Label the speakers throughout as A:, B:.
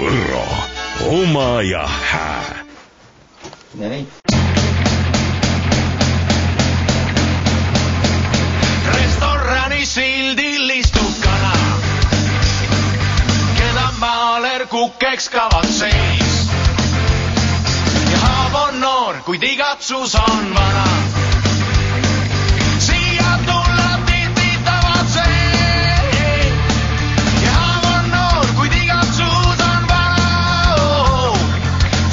A: Võro, oma ja hää.
B: Näin.
C: Restorani sildil istub kana, keda maaler kukkeks kavatseis. Ja haav on noor, kuid igatsus on vana. Siia tulla tihti tavatseis. Ja haav on noor, kuid igatsus on vana.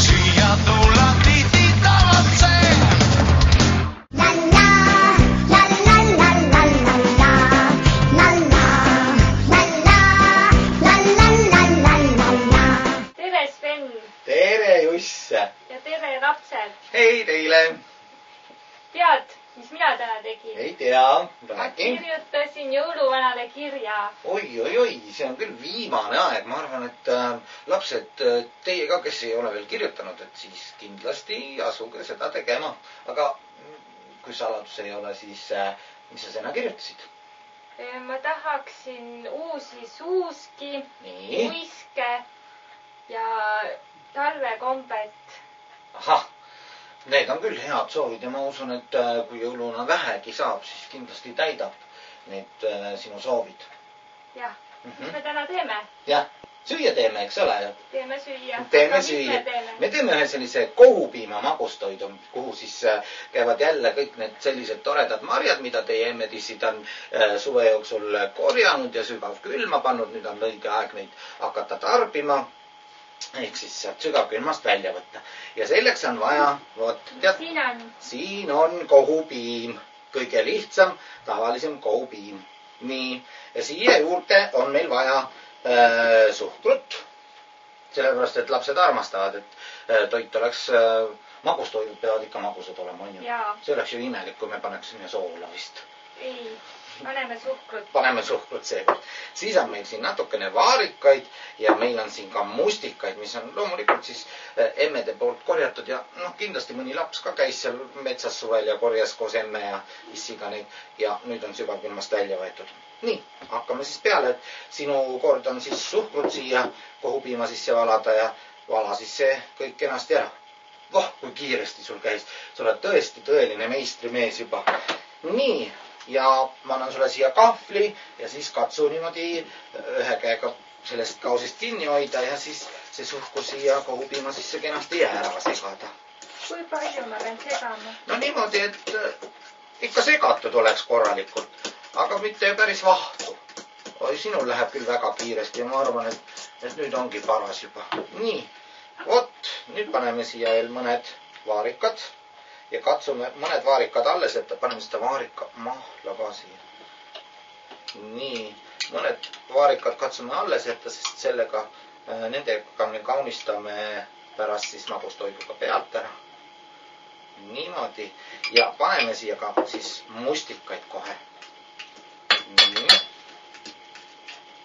C: Siia tulla tihti tavatseis.
B: Tere, Juss!
D: Ja tere, lapsed!
B: Hei teile!
D: Tead, mis mina täna tegin?
B: Ei tea,
D: Ma
B: räägi.
D: kirjutasin jõuluvanale kirja.
B: Oi, see on küll viimane aeg. Ma arvan, et lapsed, teie ka, kes ei ole veel kirjutanud, et siis kindlasti asuge seda tegema. Aga kui saladus ei ole, siis mis sa sena kirjutasid?
D: Ma tahaksin uusi suuski,
B: Nii.
D: uiske ja talvekombet.
B: Ahah, need on küll head soovid ja ma usun, et kui jõuluna vähegi saab, siis kindlasti täidab need sinu soovid.
D: Jah, mis me täna teeme?
B: Jah, süüa teeme, eks ole?
D: Teeme süüa.
B: Teeme
D: Aga mis
B: süüa.
D: me
B: Me teeme ühe sellise kohupiima magustoidu, kuhu siis käivad jälle kõik need sellised toredad marjad, mida teie emmetissid on suve jooksul korjanud ja sügavkülma pannud. Nüüd on õige aeg neid hakata tarbima. Ehk siis sealt sügavkülmast välja võtta. Ja selleks on vaja, tead, siin on kohupiim. Kõige lihtsam, tavalisem kohupiim. Nii, ja siia juurde on meil vaja suhkrut. Sellepärast, et lapsed armastavad, et toit oleks, magustoidud peavad ikka magusad olema, on ju. See oleks ju imelik, kui me paneksime soola vist.
D: Ei, paneme suhkrut.
B: Paneme suhkrut seekord. Siis on meil siin natukene vaarikaid ja meil on siin ka mustikaid, mis on loomulikult siis emmede poolt korjatud ja kindlasti mõni laps ka käis seal metsas suvel ja korjas koos emme ja issiga neid ja nüüd on sügavkülmast välja võetud. Nii, hakkame siis peale, et sinu kord on siis suhkrut siia kohupiima sisse valada ja vala siis see kõik kenasti ära. Voh, kui kiiresti sul käis. Sa oled tõesti tõeline meistrimees juba. Nii. Ja ma annan sulle siia kahvli ja siis katsu niimoodi ühe käega sellest kausist kinni hoida ja siis see suhkur siia kohupiima sisse kenasti ära segada.
D: Kui palju ma pean segama?
B: No niimoodi, et ikka segatud oleks korralikult, aga mitte päris vahtu. Oi, sinul läheb küll väga kiiresti ja ma arvan, et nüüd ongi paras juba. Nii, vot, nüüd paneme siia veel mõned vaarikad. Ja katsume mõned vaarikad alles, et paneme seda vaarika mahla ka siia. Nii, mõned vaarikad katsume alles, et sest sellega, nendega me kaunistame pärast siis magustoiduga pealt ära. Niimoodi. Ja paneme siia ka siis mustikaid kohe.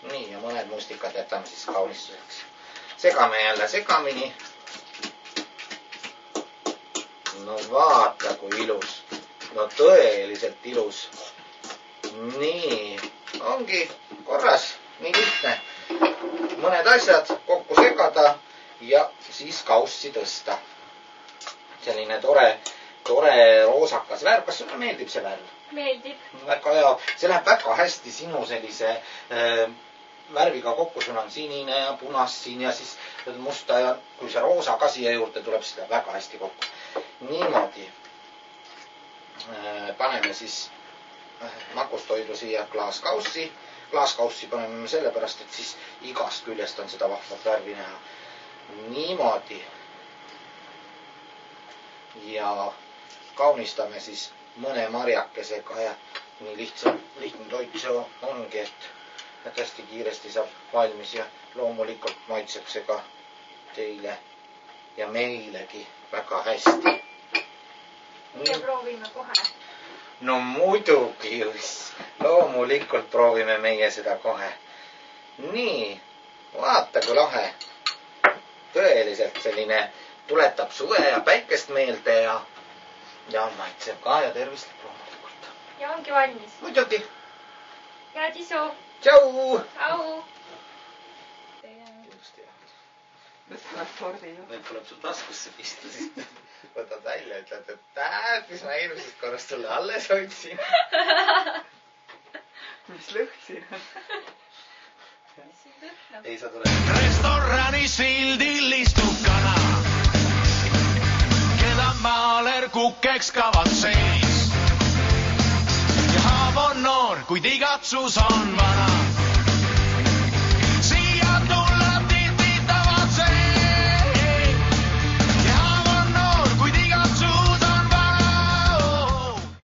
B: Nii, ja mõned mustikad jätame siis kaunistuseks. Segame jälle segamini. No vaata, kui ilus. No tõeliselt ilus. Nii, ongi korras. Nii lihtne. Mõned asjad kokku segada ja siis kaussi tõsta. Selline tore roosakas värv. Kas sulle meeldib see värv?
D: Meeldib.
B: Väga hea. See läheb väga hästi sinu sellise värviga kokku. Sul on sinine ja punas siin ja siis musta ja kui see roosa ka siia juurde tuleb, seda väga hästi kokku. Niimoodi paneme siis magustoidu siia klaaskaussi. Klaaskaussi paneme sellepärast, et siis igast küljest on seda vahvat värvi näha. Niimoodi. Ja kaunistame siis mõne marjakesega ja nii lihtne toit see ongi, et hästi kiiresti saab valmis ja loomulikult maitseb see ka teile ja meilegi väga hästi.
D: Ja proovime kohe.
B: No muidugi just. Loomulikult proovime meie seda kohe. Nii, vaata kui lahe. Tõeliselt selline tuletab suve ja päikest meelde ja maitseb ka ja tervislik loomulikult.
D: Ja ongi valmis.
B: Muidugi.
D: Head isu.
B: Tšau.
D: Au.
E: transpordinud.
B: Need tuleb sul taskusse pista, siis võtad välja, ütled, et tähed, mis ma eelmisest korrast sulle alles hoidsin.
E: Mis lõht siin on?
B: Ei saa tule.
C: Restorani sildil istub kana, keda maaler kukeks kavatseis. Ja haav on noor, kuid igatsus on vana.